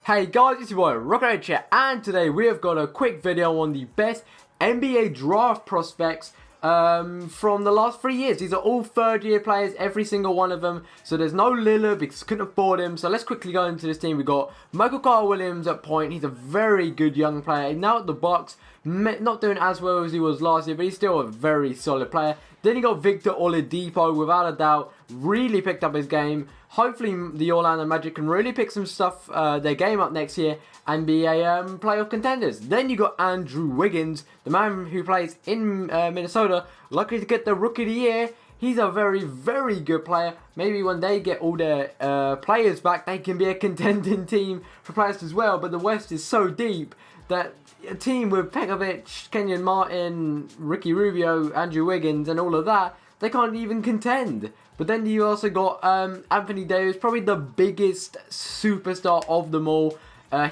Hey guys, it's your boy Rocket here, and today we have got a quick video on the best NBA draft prospects from the last 3 years. These are all third-year players, every single one of them. So there's no Lillard because couldn't afford him. So let's quickly go into this team. We've got Michael Carter-Williams at point. He's a very good young player. Now at the Bucks, not doing as well as he was last year, but he's still a very solid player. Then you got Victor Oladipo, without a doubt, really picked up his game. Hopefully the Orlando Magic can really pick some stuff, their game up next year and be a playoff contenders. Then you got Andrew Wiggins, the man who plays in Minnesota, lucky to get the Rookie of the Year. He's a very, very good player. Maybe when they get all their players back, they can be a contending team for players as well. But the West is so deep that a team with Pekovic, Kenyon Martin, Ricky Rubio, Andrew Wiggins and all of that, they can't even contend. But then you also got Anthony Davis, probably the biggest superstar of them all.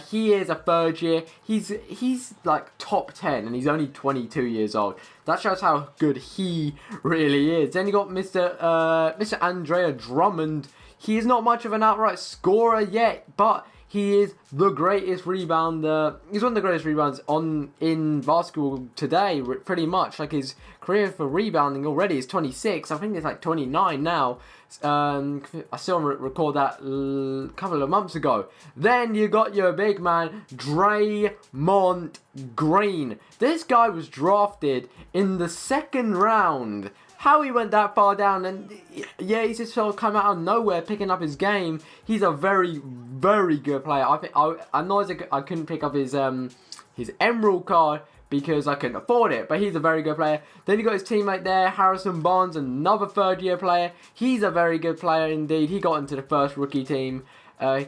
He is a third year. He's like top 10 and he's only 22 years old. That shows how good he really is. Then you got Mr. Andrea Drummond. He is not much of an outright scorer yet, but he is the greatest rebounder. He's one of the greatest rebounds in basketball today, pretty much. Like his career for rebounding already is 26. I think it's like 29 now. I saw him record that a couple of months ago. Then you got your big man, Draymond Green. This guy was drafted in the second round. How he went that far down, and yeah, he's just sort of come out of nowhere picking up his game. He's a very, very good player. I know I couldn't pick up his Emerald card because I couldn't afford it, but he's a very good player. Then you got his teammate there, Harrison Barnes, another third-year player. He's a very good player indeed. He got into the first rookie team.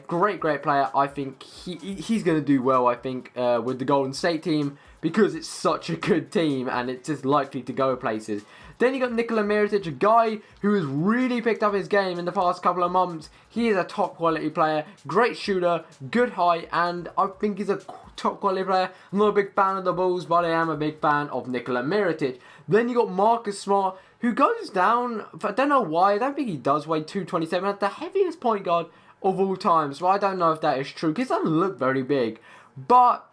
Great player. I think he's going to do well, I think, with the Golden State team because it's such a good team and it's just likely to go places. Then you got Nikola Mirotic, a guy who has really picked up his game in the past couple of months. He is a top quality player, great shooter, good height, and I think he's a top quality player. I'm not a big fan of the Bulls, but I am a big fan of Nikola Mirotic. Then you got Marcus Smart, who goes down, I don't know why, I don't think he does weigh 227, at the heaviest point guard of all time. So I don't know if that is true, because he doesn't look very big. But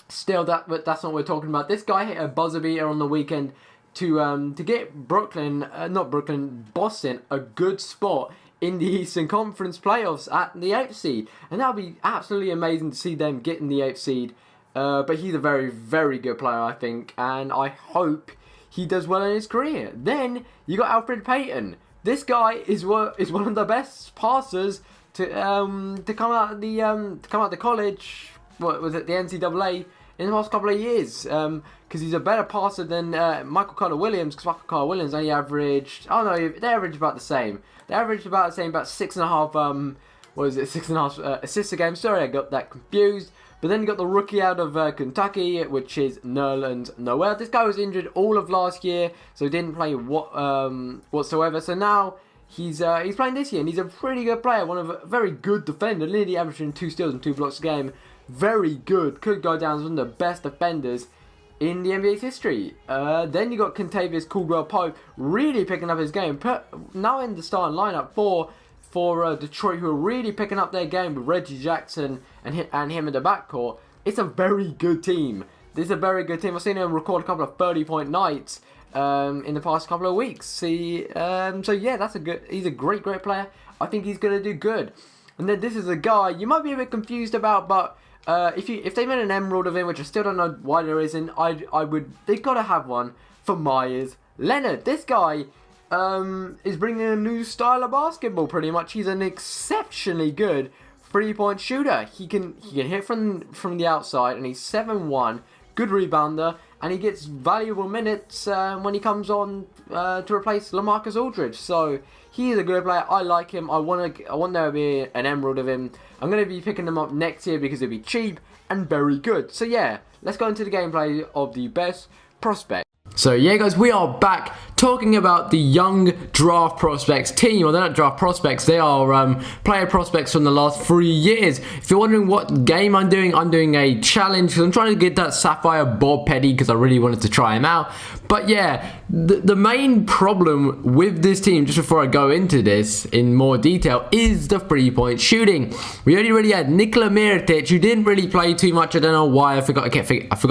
still, that's not what we're talking about. This guy hit a buzzer beater on the weekend to get Boston a good spot in the Eastern Conference playoffs at the 8th seed. And that would be absolutely amazing to see them getting the 8th seed. But he's a very, very good player, I think. And I hope he does well in his career. Then you got Alfred Payton. This guy is one of the best passers to come out of the college. What was it? The NCAA. In the last couple of years, because he's a better passer than Michael Carter-Williams, because Michael Carter-Williams only averaged, they averaged about the same. They averaged about the same, about 6.5, 6.5 assists a game. Sorry, I got that confused. But then you got the rookie out of Kentucky, which is Nerlens Noel. This guy was injured all of last year, so he didn't play whatsoever. So now he's playing this year, and he's a pretty good player, one of a very good defender, nearly averaging 2 steals and 2 blocks a game. Very good. Could go down as one of the best defenders in the NBA's history. Then you got Kentavious Caldwell-Pope really picking up his game. Now in the starting lineup for Detroit, who are really picking up their game with Reggie Jackson and him in the backcourt. It's a very good team. This is a very good team. I've seen him record a couple of 30-point nights in the past couple of weeks. So yeah, he's a great player. I think he's going to do good. And then this is a guy you might be a bit confused about, but if they made an Emerald of him, which I still don't know why there isn't, they've got to have one for Myers Leonard. This guy is bringing a new style of basketball. Pretty much, he's an exceptionally good 3-point shooter. He can hit from the outside, and he's 7'1", good rebounder, and he gets valuable minutes when he comes on to replace LaMarcus Aldridge. So he's a good player. I like him. I want there to be an Emerald of him. I'm going to be picking them up next year because it'll be cheap and very good. So yeah, let's go into the gameplay of the best prospect. So yeah guys, we are back talking about the young draft prospects team. Well, they're not draft prospects, they are player prospects from the last 3 years. If you're wondering what game I'm doing a challenge because I'm trying to get that Sapphire Bob Petty because I really wanted to try him out. But yeah, the main problem with this team, just before I go into this in more detail, is the 3-point shooting. We only really had Nikola Mirotic, who didn't really play too much. I don't know why. I forgot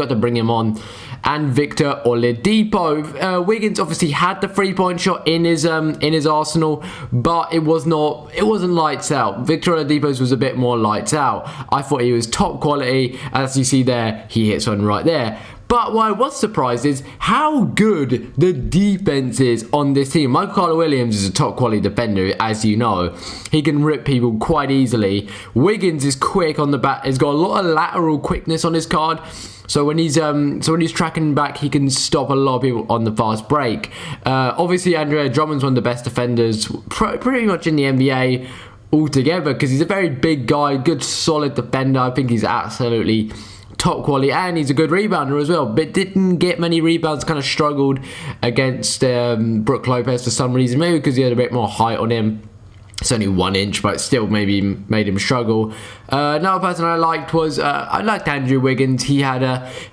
to bring him on. And Victor Oladipo. Wiggins obviously had the 3-point shot in his arsenal, but it wasn't lights out. Victor Oladipo's was a bit more lights out. I thought he was top quality. As you see there, he hits one right there. But what I was surprised is how good the defense is on this team. Michael Carter-Williams is a top quality defender, as you know. He can rip people quite easily. Wiggins is quick on the back. He's got a lot of lateral quickness on his card. So when he's tracking back, he can stop a lot of people on the fast break. Obviously, Andre Drummond's one of the best defenders pretty much in the NBA altogether because he's a very big guy, good solid defender. I think he's absolutely top quality, and he's a good rebounder as well, but didn't get many rebounds, kind of struggled against Brook Lopez for some reason, maybe because he had a bit more height on him. It's only 1 inch, but still maybe made him struggle. Another person I liked was I liked Andrew Wiggins. He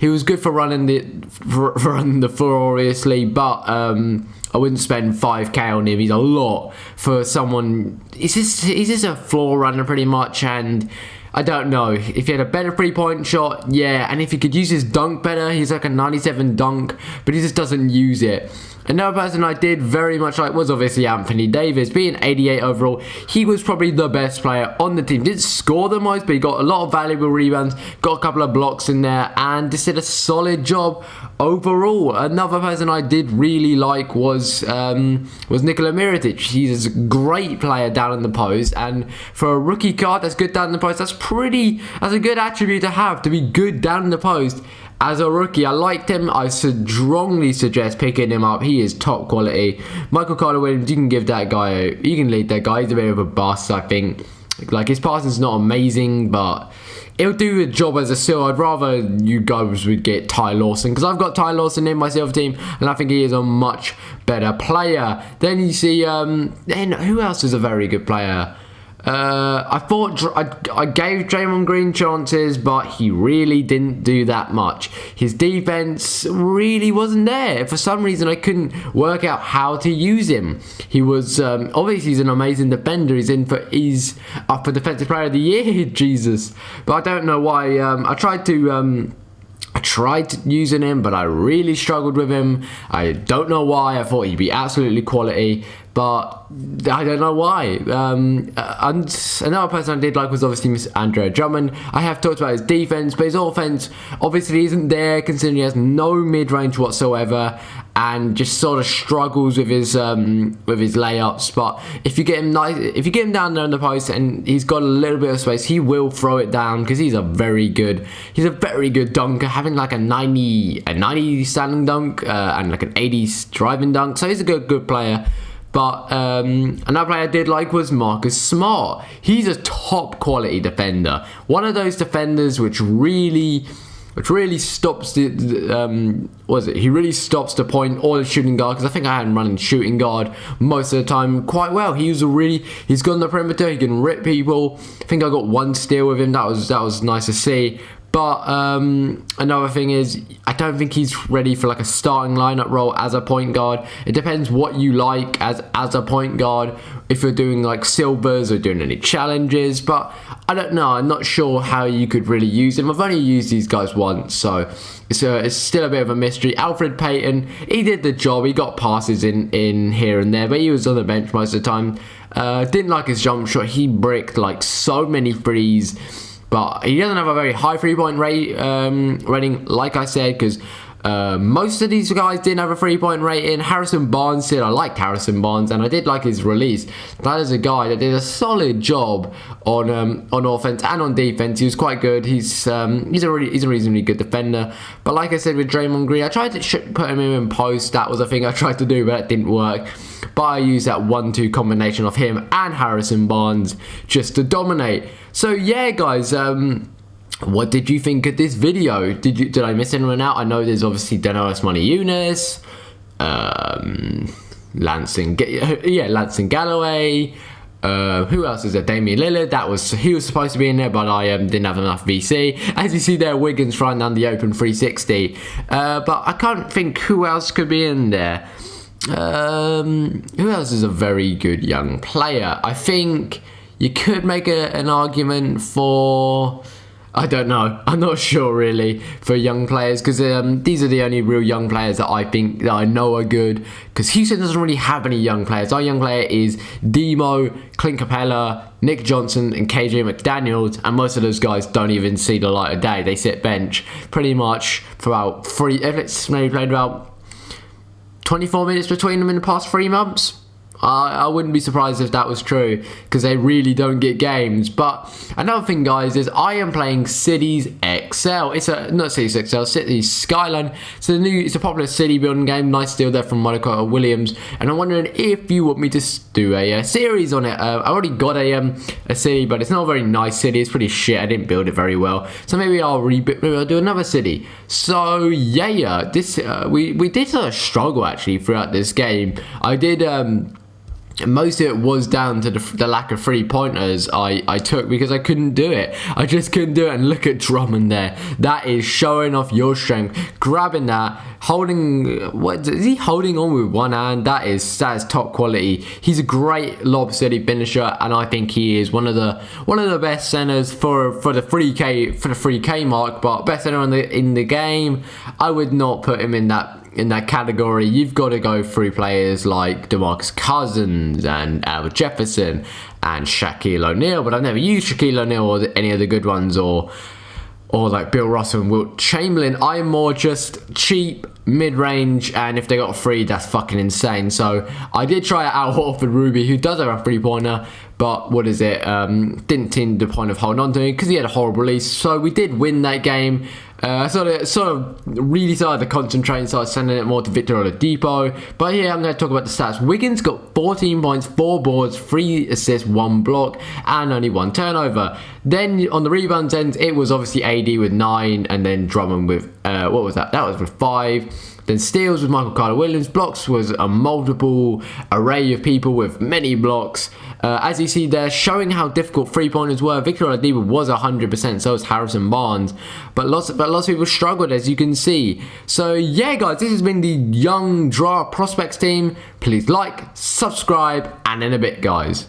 was good for running the floor, obviously, but I wouldn't spend 5k on him. He's a lot for someone. He's just a floor runner pretty much, and I don't know. If he had a better 3-point shot, yeah, and if he could use his dunk better, he's like a 97 dunk, but he just doesn't use it. Another person I did very much like was obviously Anthony Davis. Being 88 overall, he was probably the best player on the team. Didn't score the most, but he got a lot of valuable rebounds, got a couple of blocks in there, and just did a solid job overall. Another person I did really like was Nikola Mirotic. He's a great player down in the post, and for a rookie card that's good down in the post, that's a good attribute to have, to be good down in the post. As a rookie, I liked him. I strongly suggest picking him up. He is top quality. Michael Carter-Williams, you can give that guy, you can lead that guy. He's a bit of a bust, I think. Like, his passing's not amazing, but he'll do a job as a seal. I'd rather you guys would get Ty Lawson, because I've got Ty Lawson in my silver team, and I think he is a much better player. Then you see, then who else is a very good player? I thought I gave Draymond Green chances, but he really didn't do that much. His defense really wasn't there. For some reason, I couldn't work out how to use him. He was obviously he's an amazing defender. He's up for Defensive Player of the Year, Jesus. But I don't know why. I tried using him, but I really struggled with him. I don't know why. I thought he'd be absolutely quality, but I don't know why. And another person I did like was obviously Mr. Andre Drummond. I have talked about his defense, but his offense obviously isn't there, considering he has no mid-range whatsoever and just sort of struggles with his layups. But if you get him down there in the post and he's got a little bit of space, he will throw it down because he's a very good dunker, having like a 90 standing dunk and like an 80 driving dunk. So he's a good player. But another player I did like was Marcus Smart. He's a top quality defender. One of those defenders which really stops the he really stops the point or the shooting guard, because I think I had him running shooting guard most of the time quite well. He's good on the perimeter. He can rip people. I think I got 1 steal with him. That was nice to see. But another thing is, I don't think he's ready for like a starting lineup role as a point guard. It depends what you like as a point guard, if you're doing like silvers or doing any challenges. But I don't know. I'm not sure how you could really use him. I've only used these guys once, so it's still a bit of a mystery. Alfred Payton, he did the job. He got passes in here and there, but he was on the bench most of the time. Didn't like his jump shot. He bricked like so many threes. But he doesn't have a very high 3-point rating, like I said, because most of these guys didn't have a 3-point rating. Harrison Barnes did. I liked Harrison Barnes, and I did like his release. That is a guy that did a solid job on offense and on defense. He was quite good. He's a reasonably good defender. But like I said with Draymond Green, I tried to put him in post. That was a thing I tried to do, but it didn't work. But I used that 1-2 combination of him and Harrison Barnes just to dominate. So yeah, guys, what did you think of this video? Did I miss anyone out? I know there's obviously Denoris Money Eunice. Lansing Galloway. Who else is there? Damian Lillard. He was supposed to be in there, but I didn't have enough VC. As you see there, Wiggins trying down the open 360. But I can't think who else could be in there. Who else is a very good young player? I think you could make an argument for, I don't know, I'm not sure really, for young players, because these are the only real young players that I think that I know are good, because Houston doesn't really have any young players. Our young player is Demo, Clint Capella, Nick Johnson and KJ McDaniels, and most of those guys don't even see the light of day. They sit bench pretty much for about maybe played about 24 minutes between them in the past 3 months. I wouldn't be surprised if that was true, because they really don't get games. But another thing, guys, is I am playing Cities XL. It's not Cities XL, Cities Skyline. It's a popular city building game. Nice deal there from Monica Williams. And I'm wondering if you want me to do a series on it. I already got a city, but it's not a very nice city. It's pretty shit. I didn't build it very well. So maybe I'll do another city. So yeah, this we did sort of struggle actually throughout this game. I did. Most of it was down to the lack of 3-pointers I took, because I couldn't do it. I just couldn't do it. And look at Drummond there. That is showing off your strength. Grabbing that, holding. What is he holding on with one hand? That is top quality. He's a great lob city finisher, and I think he is one of the best centers for the 3K mark. But best center in the game, I would not put him in that category. You've got to go through players like DeMarcus Cousins and Albert Jefferson and Shaquille O'Neal, but I've never used Shaquille O'Neal or any of the good ones, or like Bill Russell and Wilt Chamberlain. I'm more just cheap, mid-range, and if they got a 3, that's fucking insane. So I did try out Horford Ruby, who does have a 3-pointer, but what is it? Didn't see the point of holding on to him because he had a horrible release. So we did win that game. Sort of really started to concentrate and started sending it more to Victor Oladipo. But yeah, I'm going to talk about the stats. Wiggins got 14 points, 4 boards, 3 assists, 1 block, and only 1 turnover. Then on the rebounds end, it was obviously AD with 9, and then Drummond with, what was that? That was with 5. Then steals with Michael Carter Williams. Blocks was a multiple array of people with many blocks. As you see there, showing how difficult 3-pointers were, Victor Oladipo was 100%, so was Harrison Barnes. But lots of people struggled, as you can see. So yeah, guys, this has been the Young Draft Prospects team. Please like, subscribe, and in a bit, guys.